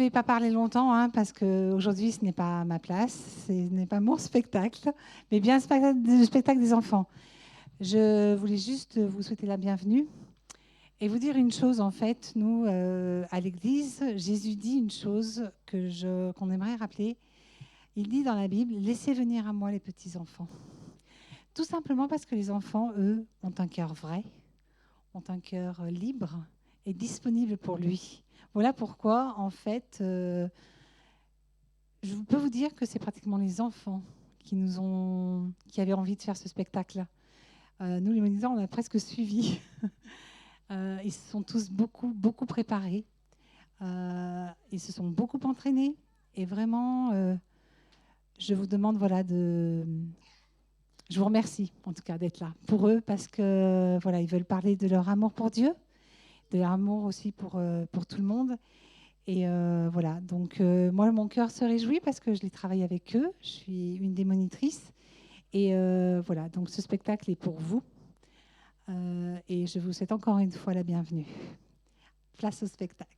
vais pas parler longtemps, parce qu'aujourd'hui, ce n'est pas ma place, ce n'est pas mon spectacle, mais bien le spectacle des enfants. Je voulais juste vous souhaiter la bienvenue et vous dire une chose, en fait. Nous, à l'Église, Jésus dit une chose qu'on aimerait rappeler. Il dit dans la Bible, « Laissez venir à moi les petits-enfants ». Tout simplement parce que les enfants, eux, ont un cœur vrai, ont un cœur libre et disponible pour lui. Voilà pourquoi, en fait, je peux vous dire que c'est pratiquement les enfants qui avaient envie de faire ce spectacle-là. Nous, les moniteurs, on a presque suivi. Ils se sont tous beaucoup préparés. Ils se sont beaucoup entraînés. Et vraiment, je vous demande, je vous remercie, en tout cas, d'être là pour eux, parce que ils veulent parler de leur amour pour Dieu, de leur amour aussi pour tout le monde. Et donc moi, mon cœur se réjouit parce que je les travaille avec eux. Je suis une des monitrices. Et donc ce spectacle est pour vous. Et je vous souhaite encore une fois la bienvenue. Place au spectacle.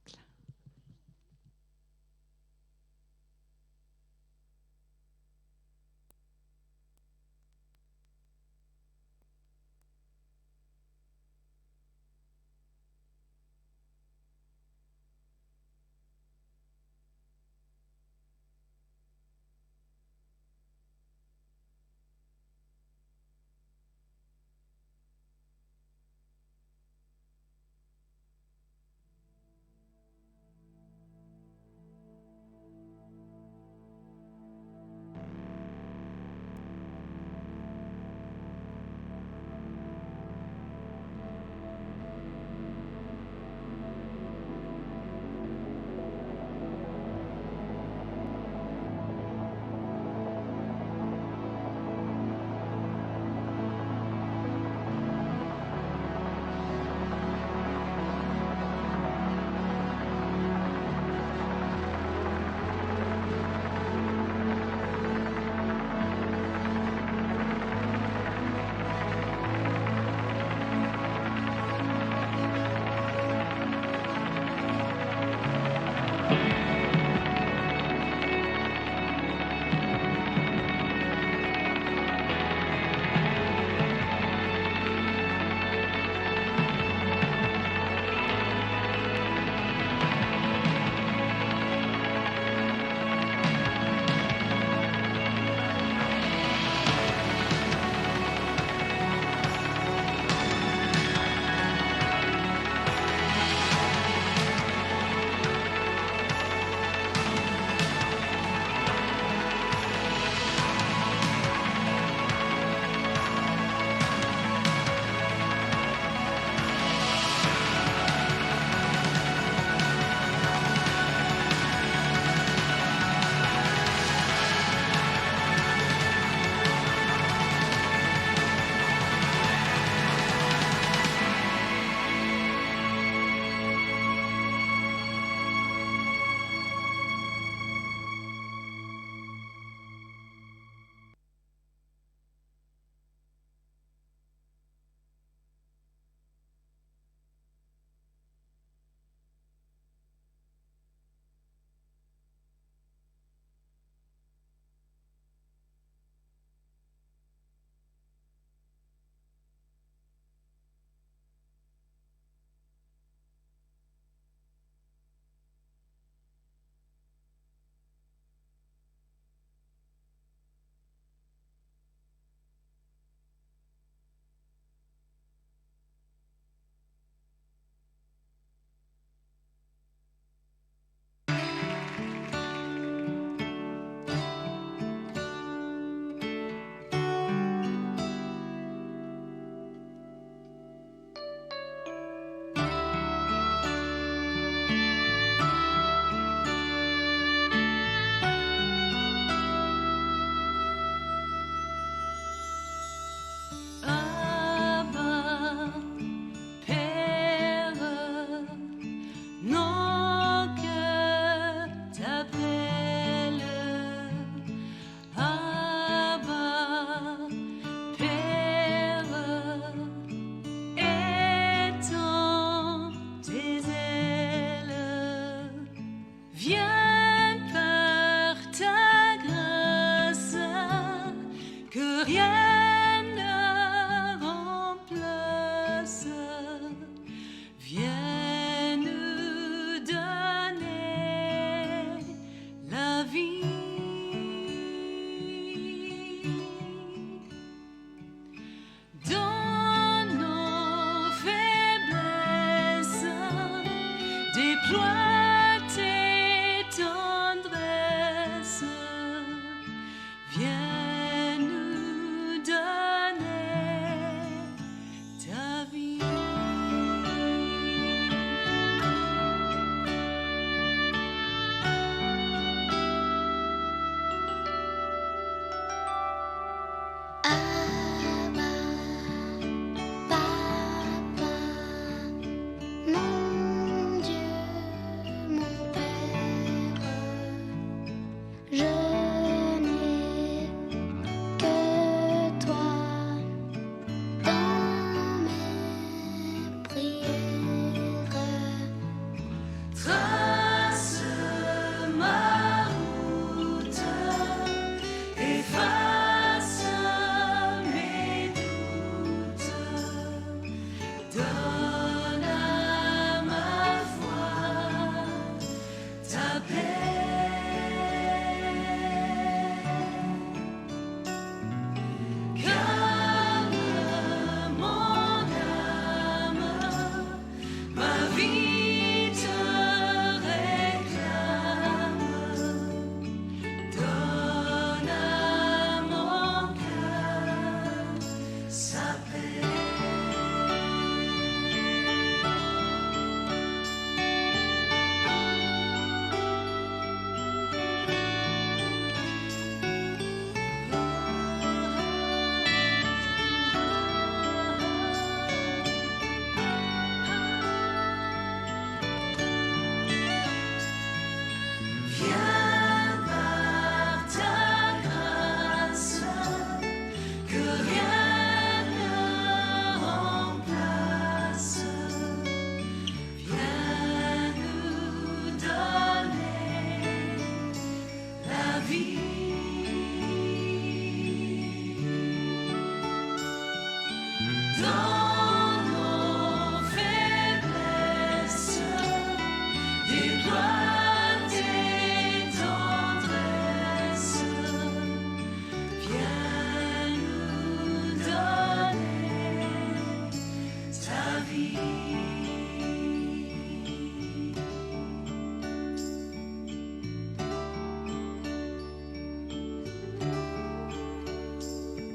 Viens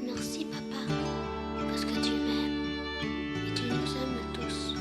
Merci papa, parce que tu m'aimes et tu nous aimes tous.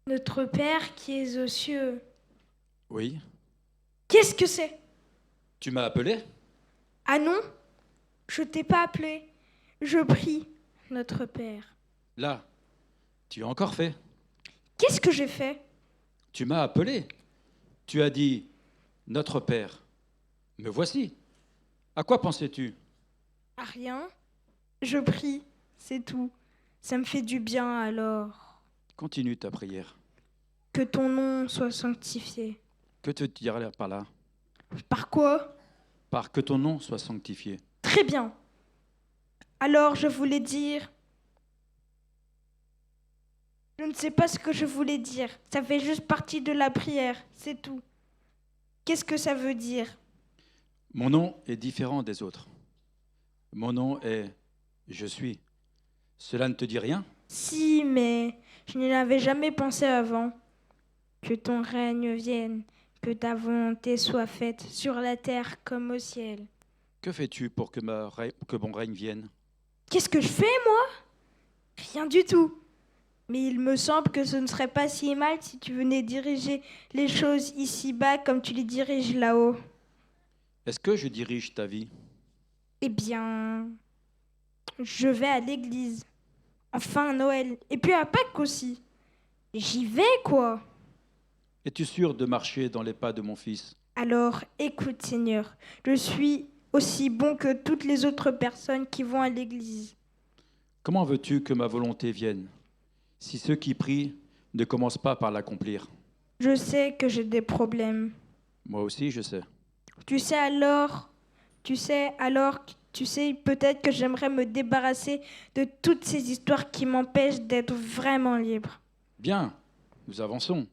Notre Père qui es aux cieux. Oui, Qu'est-ce que c'est? tu m'as appelé? Ah non, je t'ai pas appelé. Je prie, notre Père. Là, tu as encore fait. Qu'est-ce que j'ai fait? Tu m'as appelé. Tu as dit notre Père. Me voici. À quoi pensais-tu? À rien. Je prie, c'est tout. Ça me fait du bien alors. Continue ta prière. Que ton nom soit sanctifié. Que te dirais par là? Par quoi? Par que ton nom soit sanctifié. Très bien. Alors je voulais dire... Je ne sais pas ce que je voulais dire. Ça fait juste partie de la prière, c'est tout. Qu'est-ce que ça veut dire? Mon nom est différent des autres. Mon nom est Je suis. Cela ne te dit rien? Si, mais je n'y avais jamais pensé avant. Que ton règne vienne, que ta volonté soit faite sur la terre comme au ciel. Que fais-tu pour que mon règne vienne? Qu'est-ce que je fais, moi? Rien du tout. Mais il me semble que ce ne serait pas si mal si tu venais diriger les choses ici-bas comme tu les diriges là-haut. Est-ce que je dirige ta vie? Eh bien, je vais à l'église. Enfin, à Noël. Et puis à Pâques aussi. J'y vais, quoi. Es-tu sûr de marcher dans les pas de mon fils? Alors, écoute, Seigneur, je suis aussi bon que toutes les autres personnes qui vont à l'église. Comment veux-tu que ma volonté vienne, si ceux qui prient ne commencent pas par l'accomplir? Je sais que j'ai des problèmes. Moi aussi, je sais. Tu sais peut-être que j'aimerais me débarrasser de toutes ces histoires qui m'empêchent d'être vraiment libre. Bien, nous avançons.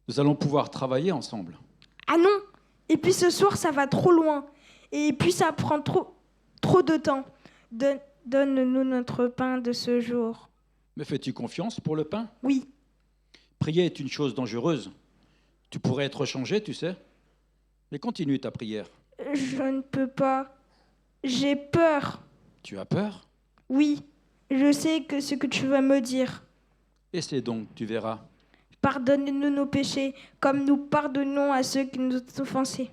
Nous allons pouvoir travailler ensemble. Ah non! Et puis ce soir, ça va trop loin. Et puis ça prend trop de temps. Donne-nous notre pain de ce jour. Me fais-tu confiance pour le pain? Oui. Prier est une chose dangereuse. Tu pourrais être changé, tu sais. Mais continue ta prière. Je ne peux pas. J'ai peur. Tu as peur? Oui, je sais que ce que tu vas me dire. Essaie donc, tu verras. Pardonne-nous nos péchés, comme nous pardonnons à ceux qui nous ont offensés.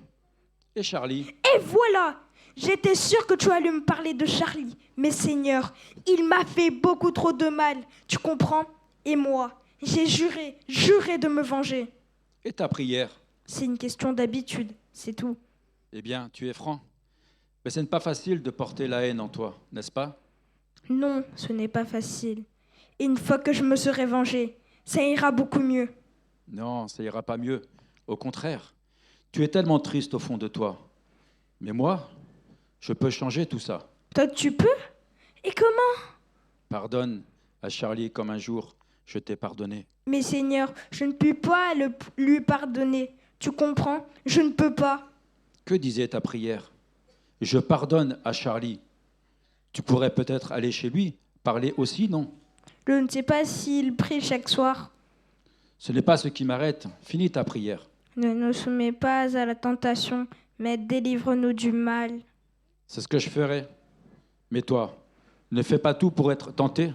Et Charlie? Et voilà! J'étais sûre que tu allais me parler de Charlie. Mais Seigneur, il m'a fait beaucoup trop de mal. Tu comprends? Et moi, j'ai juré de me venger. Et ta prière? C'est une question d'habitude, c'est tout. Eh bien, tu es franc. Mais ce n'est pas facile de porter la haine en toi, n'est-ce pas? Non, ce n'est pas facile. Et une fois que je me serai vengée, ça ira beaucoup mieux. Non, ça ira pas mieux. Au contraire, tu es tellement triste au fond de toi. Mais moi, je peux changer tout ça. Toi, tu peux? Et comment? Pardonne à Charlie comme un jour je t'ai pardonné. Mais Seigneur, je ne peux pas lui pardonner. Tu comprends? Je ne peux pas. Que disait ta prière? Je pardonne à Charlie. Tu pourrais peut-être aller chez lui, parler aussi, non? Je ne sais pas s'il prie chaque soir. Ce n'est pas ce qui m'arrête. Finis ta prière. Ne nous soumets pas à la tentation, mais délivre-nous du mal. C'est ce que je ferai. Mais toi, ne fais pas tout pour être tenté.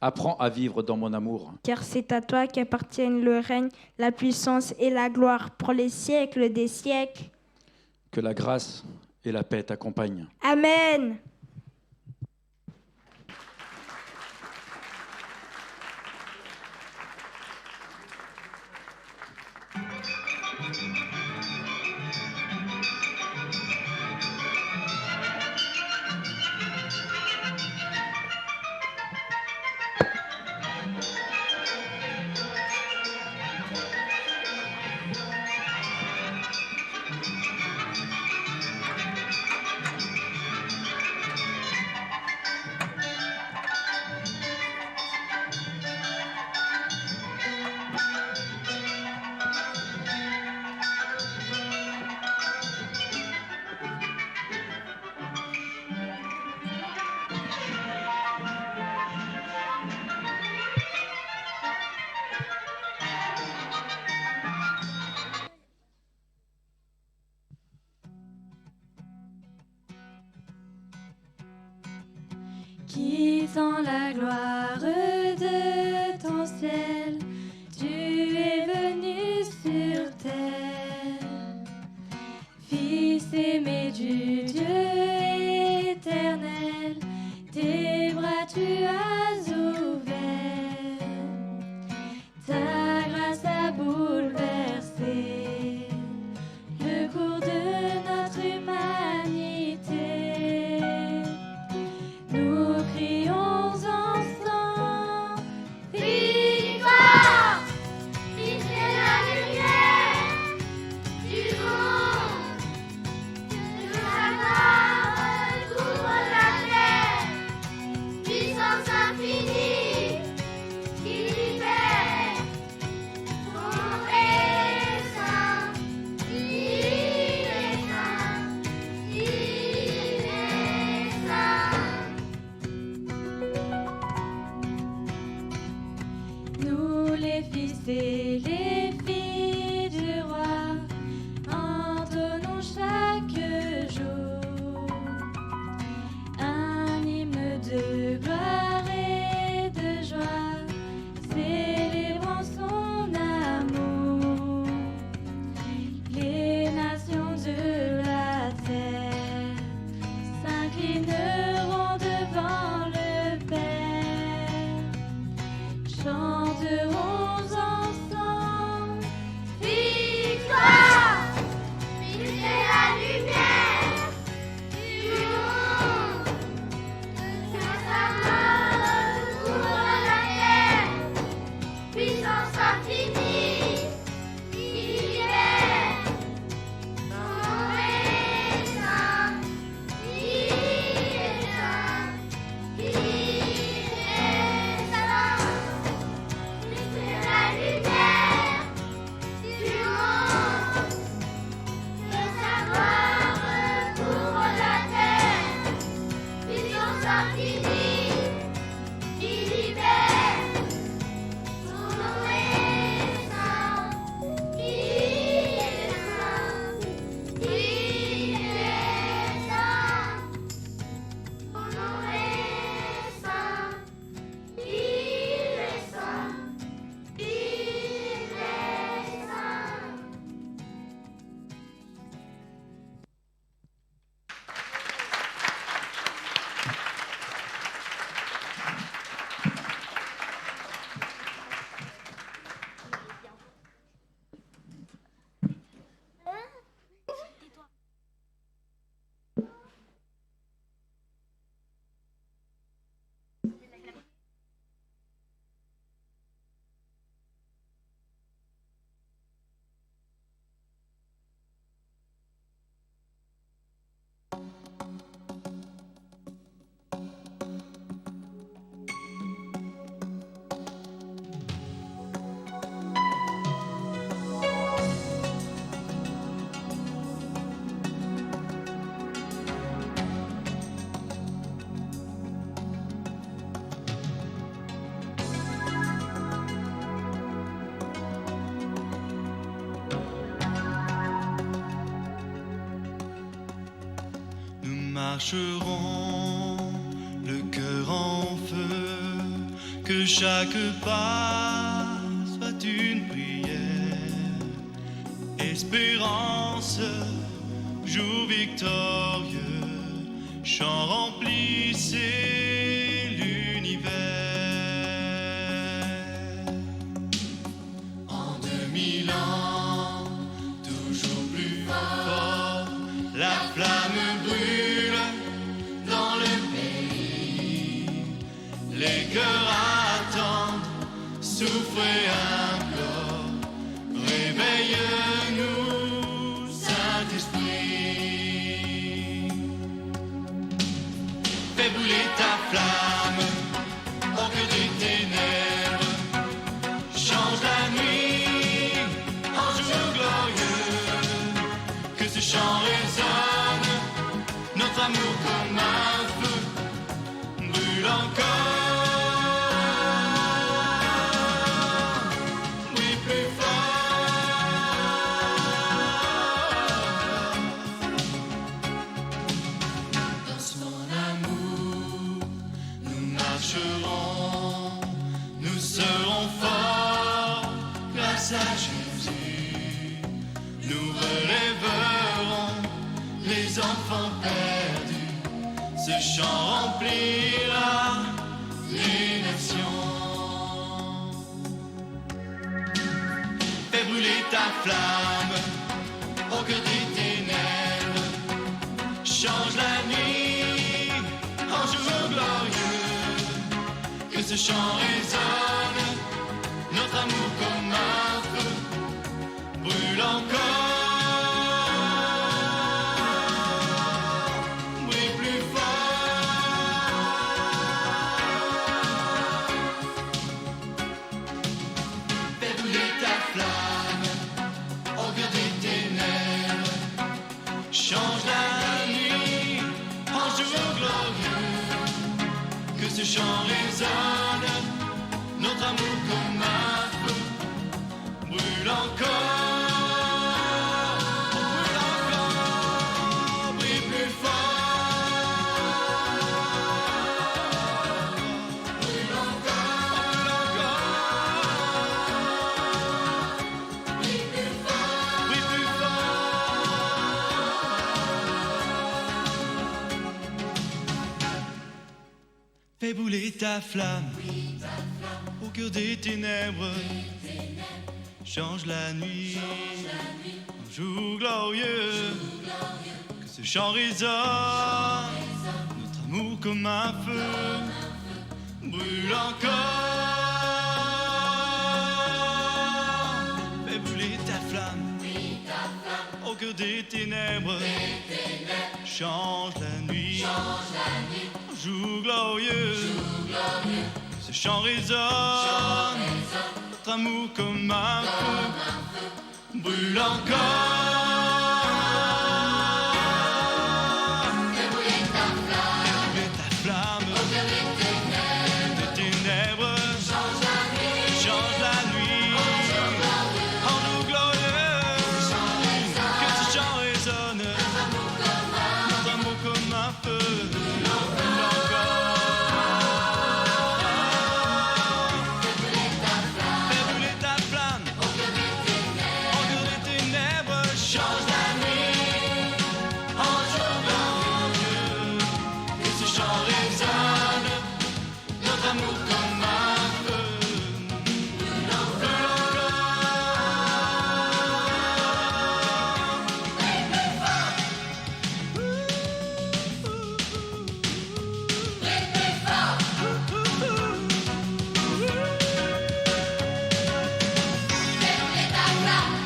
Apprends à vivre dans mon amour. Car c'est à toi qu'appartiennent le règne, la puissance et la gloire pour les siècles des siècles. Que la grâce et la paix t'accompagnent. Amen. Quittant la gloire de ton ciel, tu es venu sur terre. Fils aimé du Dieu éternel, tes bras tu as ouverts. Ta grâce a bouleversé le cours de notre humanité. Nous crions ensemble, victoire. marcherons le cœur en feu, que chaque pas soit une prière. Espérance, jour victorieux, chant remplissez l'univers. En 2000 ans, toujours plus fort, la flamme brûle dans le pays. Les cœurs attendent, souffrent et implorent. Réveille-nous, Saint-Esprit. Fais brûler ta flamme au cœur des ténèbres. Change la nuit en jour glorieux. Que ce chant résonne, notre amour comme un feu brûle encore, brille plus fort. Dans son amour, nous marcherons, nous serons forts grâce à Jésus. Nous relèverons les enfants perdus. Ce chant remplira les nations. Fais brûler ta flamme au cœur des ténèbres. Change la nuit en jour glorieux. Que ce chant résonne, notre amour comme un feu brûle encore, brille plus fort. Fais brûler ta flamme au cœur des ténèbres. Change la nuit en jour glorieux. Que ce chant résonne, notre amour comme un feu brûle encore, brille plus fort. Brûle encore, brille plus fort, brille plus fort. Fais brûler ta flamme au cœur des ténèbres. Change la nuit en jour glorieux. Que ce chant résonne, notre amour comme un feu brûle encore. Fais brûler ta flamme au cœur des ténèbres. Change la nuit en jour glorieux. Que ce chant résonne, notre amour comme un feu brûle encore. Fais brûler ta flamme au cœur des ténèbres. Change la nuit en jour glorieux. Que ce chant résonne, notre amour comme un feu brûle encore. Fais brûler ta flamme au cœur des ténèbres. Change la nuit en jour glorieux. Que ce chant résonne, notre amour comme un feu brûle encore.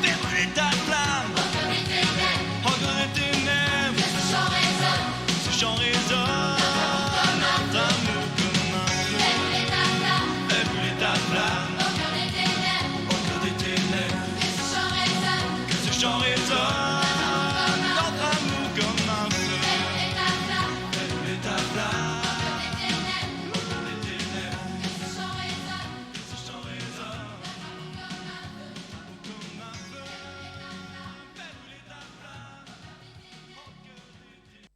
Fais brûler ta flamme au cœur des ténèbres. Ce chant résonne, notre amour comme un feu. Fais brûler ta flamme au cœur des ténèbres. Que ce chant résonne, notre amour comme un feu. Fais brûler ta flamme au cœur des ténèbres. Que ce chant résonne, comme un feu. Fais brûler ta flamme au cœur des ténèbres.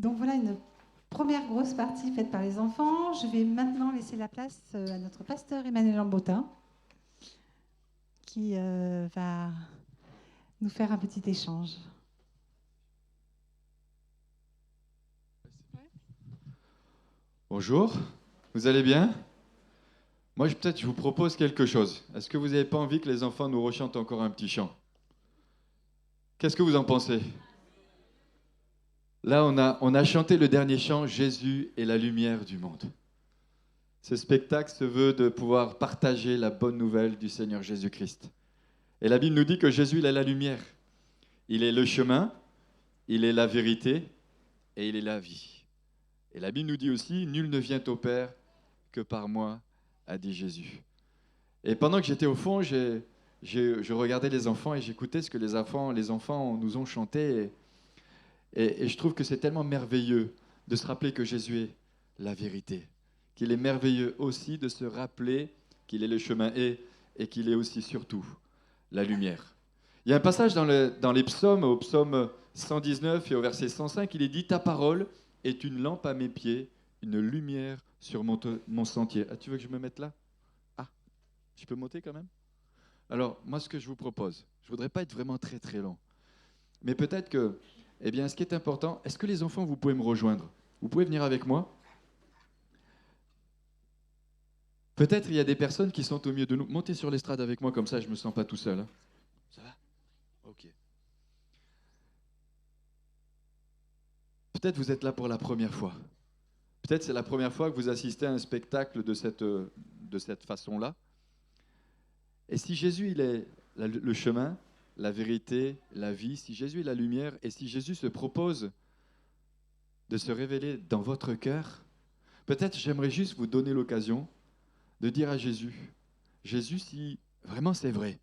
Donc voilà une première grosse partie faite par les enfants. Je vais maintenant laisser la place à notre pasteur Emmanuel Lambotin, qui va nous faire un petit échange. Bonjour, vous allez bien? Moi, peut-être, je vous propose quelque chose. Est-ce que vous n'avez pas envie que les enfants nous rechantent encore un petit chant? Qu'est-ce que vous en pensez? Là, on a chanté le dernier chant, Jésus est la lumière du monde. Ce spectacle se veut de pouvoir partager la bonne nouvelle du Seigneur Jésus-Christ. Et la Bible nous dit que Jésus, il est la lumière. Il est le chemin, il est la vérité et il est la vie. Et la Bible nous dit aussi, nul ne vient au Père que par moi, a dit Jésus. Et pendant que j'étais au fond, je regardais les enfants et j'écoutais ce que les enfants nous ont chanté. Et je trouve que c'est tellement merveilleux de se rappeler que Jésus est la vérité. Qu'il est merveilleux aussi de se rappeler qu'il est le chemin et qu'il est aussi surtout la lumière. Il y a un passage dans les psaumes, au psaume 119 et au verset 105, il est dit « Ta parole est une lampe à mes pieds, une lumière sur mon sentier. » Ah, tu veux que je me mette là? Ah, je peux monter quand même? Alors, moi, ce que je vous propose, je ne voudrais pas être vraiment très très long, mais peut-être que, eh bien, ce qui est important, est-ce que les enfants, vous pouvez me rejoindre? Vous pouvez venir avec moi? Peut-être il y a des personnes qui sont au milieu de nous. Montez sur l'estrade avec moi, comme ça je ne me sens pas tout seul. Hein. Ça va? Ok. Peut-être vous êtes là pour la première fois. Peut-être c'est la première fois que vous assistez à un spectacle de cette façon-là. Et si Jésus il est le chemin, la vérité, la vie, si Jésus est la lumière, et si Jésus se propose de se révéler dans votre cœur, peut-être j'aimerais juste vous donner l'occasion de dire à Jésus, Jésus, si vraiment c'est vrai,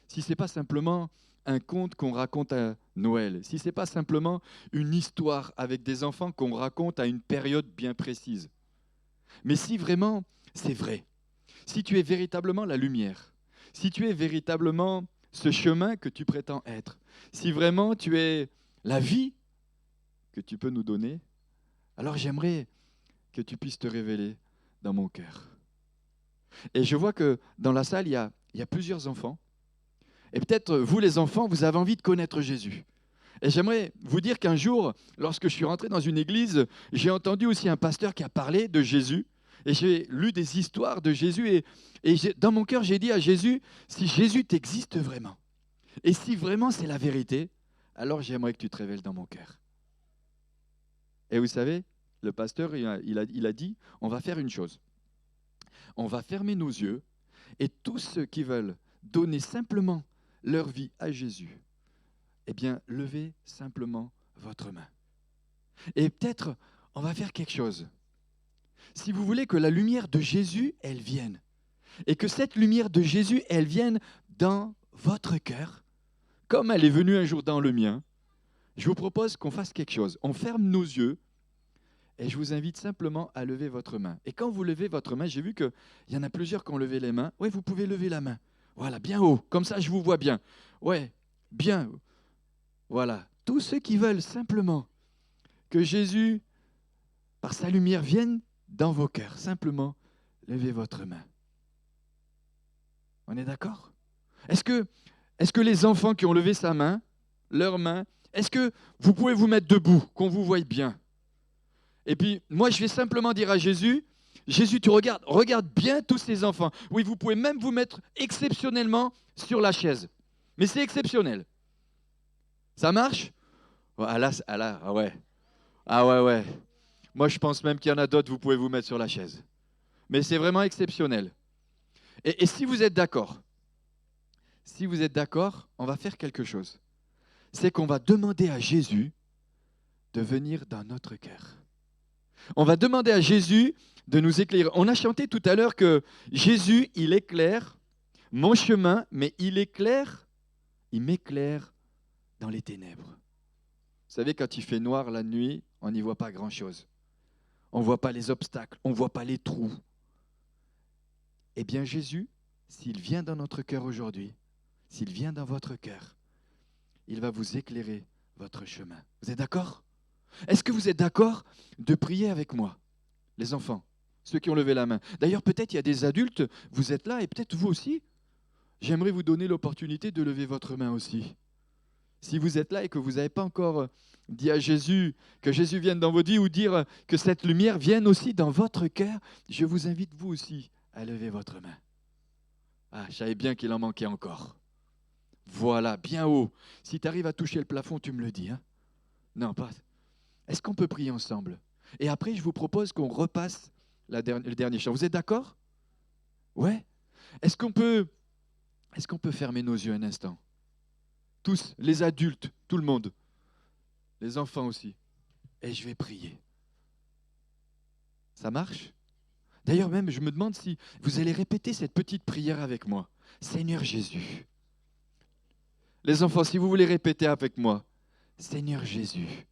si ce n'est pas simplement un conte qu'on raconte à Noël, si ce n'est pas simplement une histoire avec des enfants qu'on raconte à une période bien précise, mais si vraiment c'est vrai, si tu es véritablement la lumière, si tu es véritablement ce chemin que tu prétends être, si vraiment tu es la vie que tu peux nous donner, alors j'aimerais que tu puisses te révéler dans mon cœur. Et je vois que dans la salle, il y a plusieurs enfants. Et peut-être vous, les enfants, vous avez envie de connaître Jésus. Et j'aimerais vous dire qu'un jour, lorsque je suis rentré dans une église, j'ai entendu aussi un pasteur qui a parlé de Jésus. Et j'ai lu des histoires de Jésus. Et dans mon cœur, j'ai dit à Jésus, si Jésus t'existe vraiment, et si vraiment c'est la vérité, alors j'aimerais que tu te révèles dans mon cœur. Et vous savez, le pasteur, il a dit, on va faire une chose. On va fermer nos yeux et tous ceux qui veulent donner simplement leur vie à Jésus, eh bien, levez simplement votre main. Et peut-être, on va faire quelque chose. Si vous voulez que la lumière de Jésus, elle vienne, et que cette lumière de Jésus, elle vienne dans votre cœur, comme elle est venue un jour dans le mien, je vous propose qu'on fasse quelque chose. On ferme nos yeux et je vous invite simplement à lever votre main. Et quand vous levez votre main, j'ai vu qu'il y en a plusieurs qui ont levé les mains. Oui, vous pouvez lever la main. Voilà, bien haut, comme ça je vous vois bien. Ouais, bien. Voilà, tous ceux qui veulent simplement que Jésus, par sa lumière, vienne dans vos cœurs, simplement levez votre main. On est d'accord? Est-ce que les enfants qui ont levé sa main, leur main, est-ce que vous pouvez vous mettre debout, qu'on vous voie bien? Et puis, moi, je vais simplement dire à Jésus, Jésus, tu regarde bien tous ces enfants. Oui, vous pouvez même vous mettre exceptionnellement sur la chaise. Mais c'est exceptionnel. Ça marche? Ah ouais. Ah ouais. Moi, je pense même qu'il y en a d'autres, vous pouvez vous mettre sur la chaise. Mais c'est vraiment exceptionnel. Et si vous êtes d'accord, on va faire quelque chose. C'est qu'on va demander à Jésus de venir dans notre cœur. On va demander à Jésus de nous éclairer. On a chanté tout à l'heure que Jésus, il éclaire mon chemin, mais il m'éclaire dans les ténèbres. Vous savez, quand il fait noir la nuit, on n'y voit pas grand-chose. On ne voit pas les obstacles, on ne voit pas les trous. Eh bien, Jésus, s'il vient dans notre cœur aujourd'hui, s'il vient dans votre cœur, il va vous éclairer votre chemin. Vous êtes d'accord? Est-ce que vous êtes d'accord de prier avec moi, les enfants, ceux qui ont levé la main? D'ailleurs, peut-être il y a des adultes, vous êtes là et peut-être vous aussi. J'aimerais vous donner l'opportunité de lever votre main aussi. Si vous êtes là et que vous n'avez pas encore dit à Jésus, que Jésus vienne dans votre vie ou dire que cette lumière vienne aussi dans votre cœur, je vous invite vous aussi à lever votre main. Ah, je savais bien qu'il en manquait encore. Voilà, bien haut. Si tu arrives à toucher le plafond, tu me le dis. Hein? Non, pas. Est-ce qu'on peut prier ensemble? Et après, je vous propose qu'on repasse le dernier chant. Vous êtes d'accord? Ouais? Est-ce qu'on peut fermer nos yeux un instant? Tous, les adultes, tout le monde. Les enfants aussi. Et je vais prier. Ça marche? D'ailleurs, même, je me demande si vous allez répéter cette petite prière avec moi. Seigneur Jésus. Les enfants, si vous voulez répéter avec moi. Seigneur Jésus.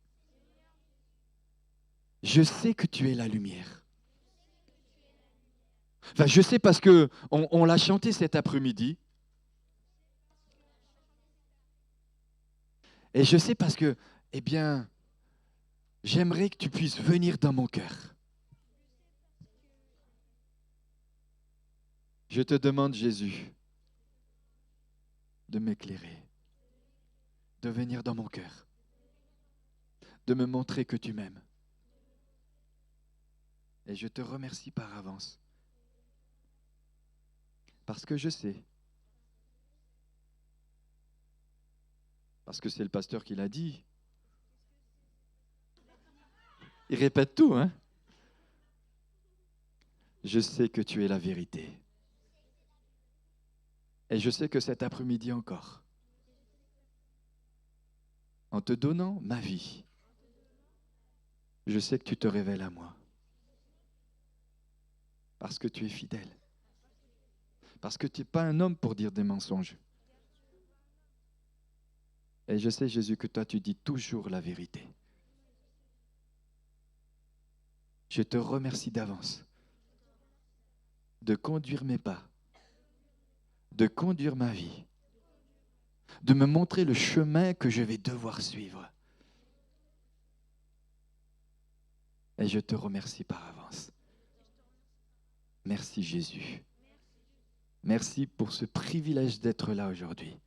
Je sais que tu es la lumière. Enfin, je sais parce qu'on l'a chanté cet après-midi. Et je sais parce que, eh bien, j'aimerais que tu puisses venir dans mon cœur. Je te demande, Jésus, de m'éclairer, de venir dans mon cœur, de me montrer que tu m'aimes. Et je te remercie par avance, parce que je sais, parce que c'est le pasteur qui l'a dit. Il répète tout, hein? Je sais que tu es la vérité. Et je sais que cet après-midi encore, en te donnant ma vie, je sais que tu te révèles à moi. Parce que tu es fidèle. Parce que tu n'es pas un homme pour dire des mensonges. Et je sais, Jésus, que toi, tu dis toujours la vérité. Je te remercie d'avance de conduire mes pas, de conduire ma vie, de me montrer le chemin que je vais devoir suivre. Et je te remercie par avance. Merci Jésus. Merci pour ce privilège d'être là aujourd'hui.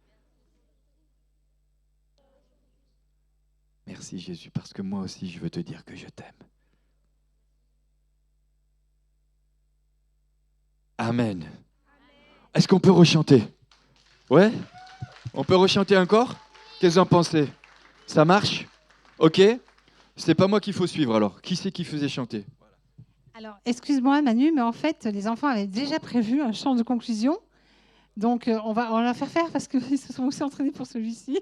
Merci Jésus, parce que moi aussi je veux te dire que je t'aime. Amen. Est-ce qu'on peut rechanter? Ouais? On peut rechanter encore? Qu'est-ce que vous en pensez? Ça marche? Ok? C'est pas moi qu'il faut suivre alors. Qui c'est qui faisait chanter? Alors, excuse-moi Manu, mais en fait, les enfants avaient déjà prévu un chant de conclusion. Donc, on va la faire parce qu'ils se sont aussi entraînés pour celui-ci.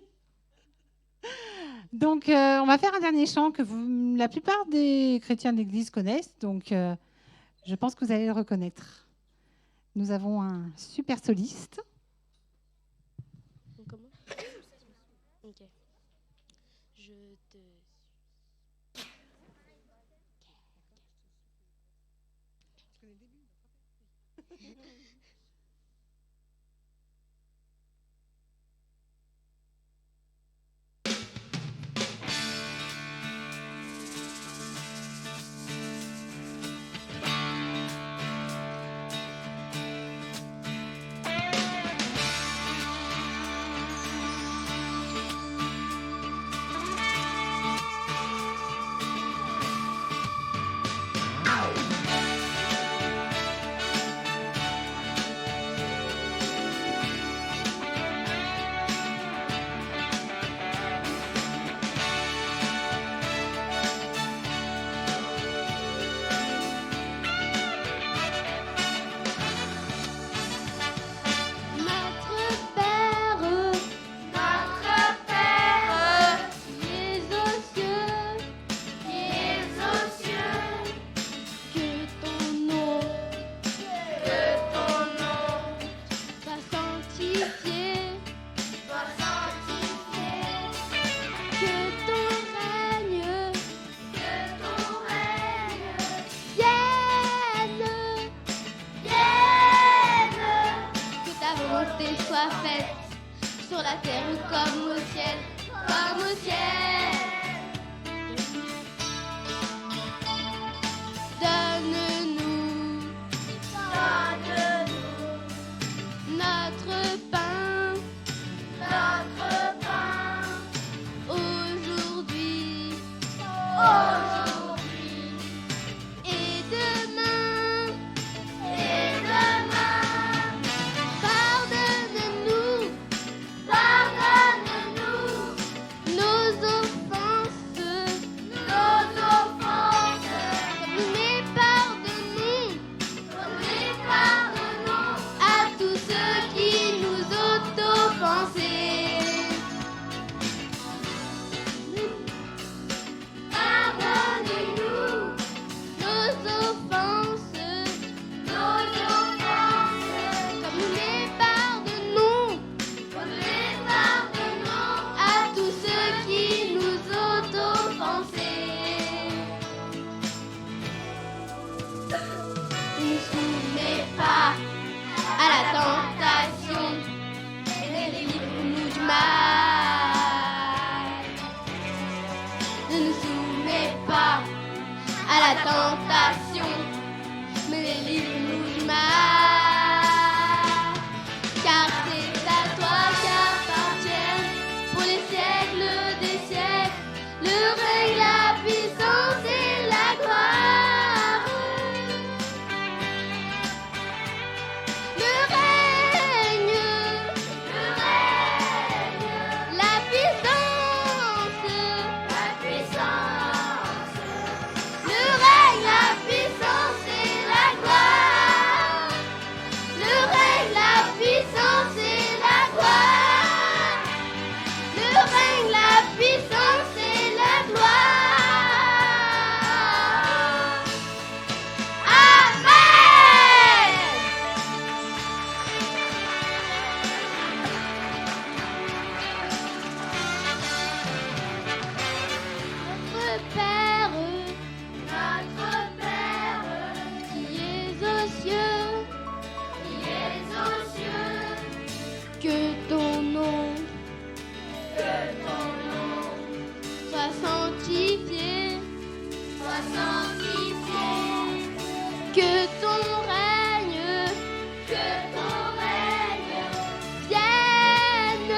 Donc, on va faire un dernier chant que la plupart des chrétiens de l'Église connaissent. Donc, je pense que vous allez le reconnaître. Nous avons un super soliste. Comment? Ok. Je te... Soit faite sur la terre comme au ciel, comme au ciel. notre pain aujourd'hui, et demain, pardonne-nous nos offenses, comme nous les pardonnons à tous ceux qui nous ont offensés. Pardonne-nous nos offenses, comme nous les pardonnons à tous ceux qui nous ont offensés. Ne nous soumets pas à la tentation, mais délivre-nous du mal. Ne nous soumets pas à la tentation, mais délivre-nous du mal. Car c'est à toi qu'appartiennent pour les siècles des siècles le règne, la puissance et la gloire. Le règne, la puissance, le règne, la puissance et la gloire. Le règne, la puissance et la gloire. Le règne, la puissance et la gloire. Amen. Notre Père, qui es aux cieux, que ton nom soit sanctifié, que ton règne vienne,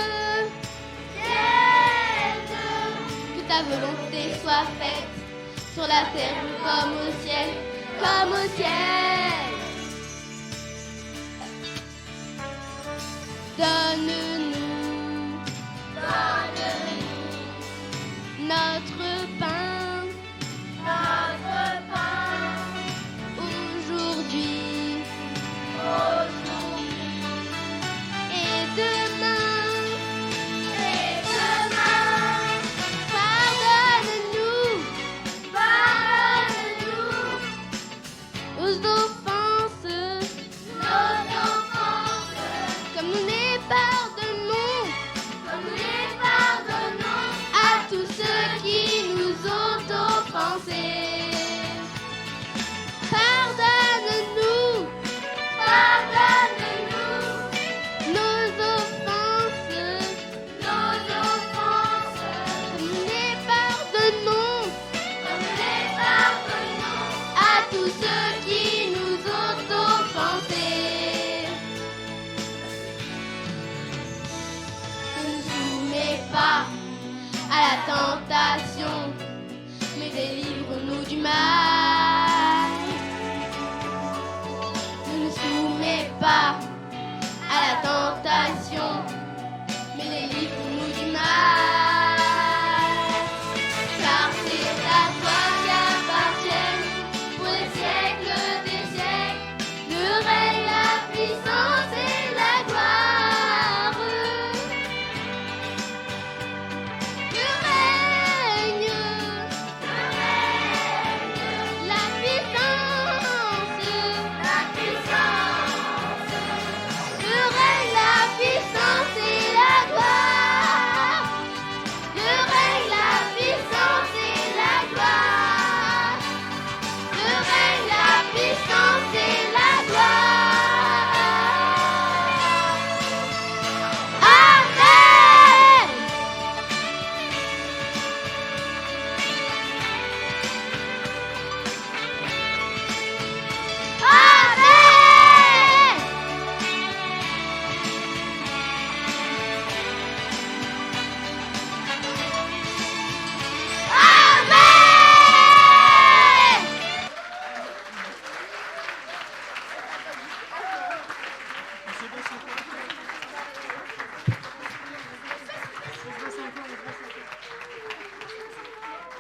que ta volonté soit faite sur la terre comme au ciel, comme au ciel. Donne-nous notre pain aujourd'hui, et demain, pardonne-nous nos offenses, comme nous les pardonnons à tous ceux qui nous ont offensés. Pardonne-nous nos offenses, comme nous les pardonnons à tous ceux qui nous ont offensés.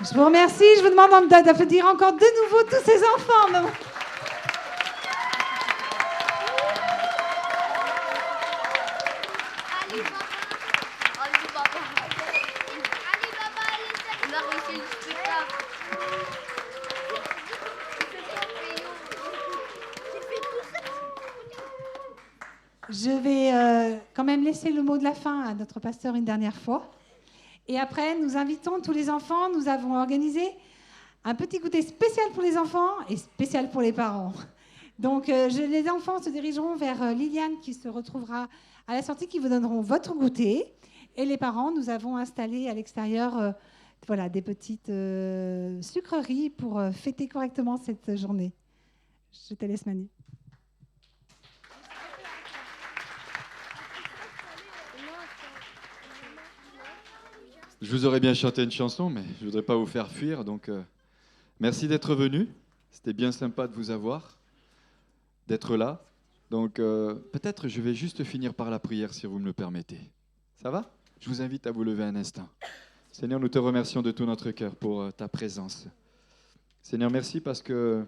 Je vous remercie. Je vous demande d'applaudir encore de nouveau tous ces enfants. Allez, papa. Allez, papa. Allez, papa, allez, on a réussi le spectacle. Je vais quand même laisser le mot de la fin à notre pasteur une dernière fois. Et après, nous invitons tous les enfants. Nous avons organisé un petit goûter spécial pour les enfants et spécial pour les parents. Donc, les enfants se dirigeront vers Liliane qui se retrouvera à la sortie, qui vous donneront votre goûter. Et les parents, nous avons installé à l'extérieur voilà, des petites sucreries pour fêter correctement cette journée. Je te laisse, Manu. Je vous aurais bien chanté une chanson, mais je ne voudrais pas vous faire fuir. Donc, merci d'être venu. C'était bien sympa de vous avoir, d'être là. Donc, peut-être je vais juste finir par la prière, si vous me le permettez. Ça va? Je vous invite à vous lever un instant. Seigneur, nous te remercions de tout notre cœur pour ta présence. Seigneur, merci parce que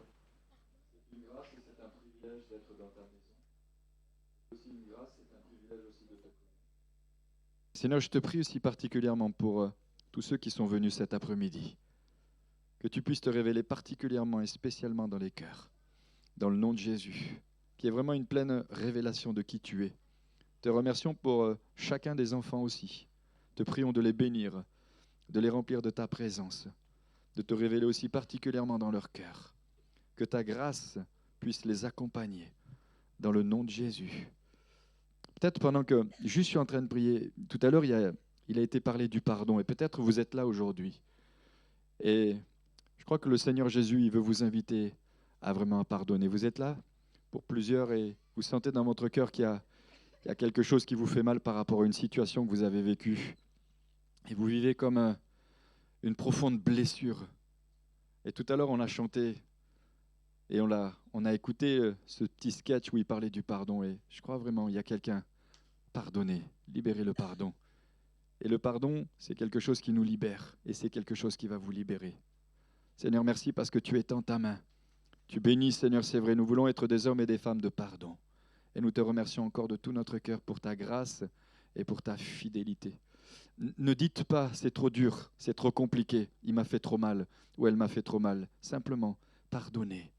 c'est une grâce et c'est un privilège d'être dans ta maison. C'est aussi une grâce et un privilège aussi de te connaître. Seigneur, je te prie aussi particulièrement pour tous ceux qui sont venus cet après-midi, que tu puisses te révéler particulièrement et spécialement dans les cœurs, dans le nom de Jésus, qui est vraiment une pleine révélation de qui tu es. Te remercions pour chacun des enfants aussi. Te prions de les bénir, de les remplir de ta présence, de te révéler aussi particulièrement dans leur cœur. Que ta grâce puisse les accompagner dans le nom de Jésus. Peut-être pendant que je suis en train de prier, tout à l'heure, il a été parlé du pardon, et peut-être vous êtes là aujourd'hui. Et je crois que le Seigneur Jésus, il veut vous inviter à vraiment pardonner. Vous êtes là pour plusieurs et vous sentez dans votre cœur qu'il y a quelque chose qui vous fait mal par rapport à une situation que vous avez vécue. Et vous vivez comme une profonde blessure. Et tout à l'heure, on a chanté et on a écouté ce petit sketch où il parlait du pardon. Et je crois vraiment, il y a quelqu'un. Pardonner, libérer le pardon. Et le pardon, c'est quelque chose qui nous libère. Et c'est quelque chose qui va vous libérer. Seigneur, merci parce que tu es en ta main. Tu bénis, Seigneur, c'est vrai. Nous voulons être des hommes et des femmes de pardon. Et nous te remercions encore de tout notre cœur pour ta grâce et pour ta fidélité. Ne dites pas, c'est trop dur, c'est trop compliqué, il m'a fait trop mal ou elle m'a fait trop mal. Simplement, pardonnez.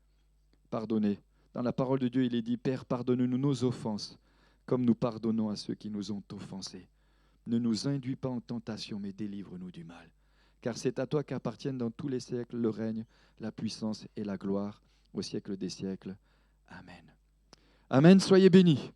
Pardonnez. Dans la parole de Dieu, il est dit, Père, pardonne-nous nos offenses, comme nous pardonnons à ceux qui nous ont offensés. Ne nous induis pas en tentation, mais délivre-nous du mal. Car c'est à toi qu'appartiennent dans tous les siècles le règne, la puissance et la gloire, au siècle des siècles. Amen. Amen, soyez bénis.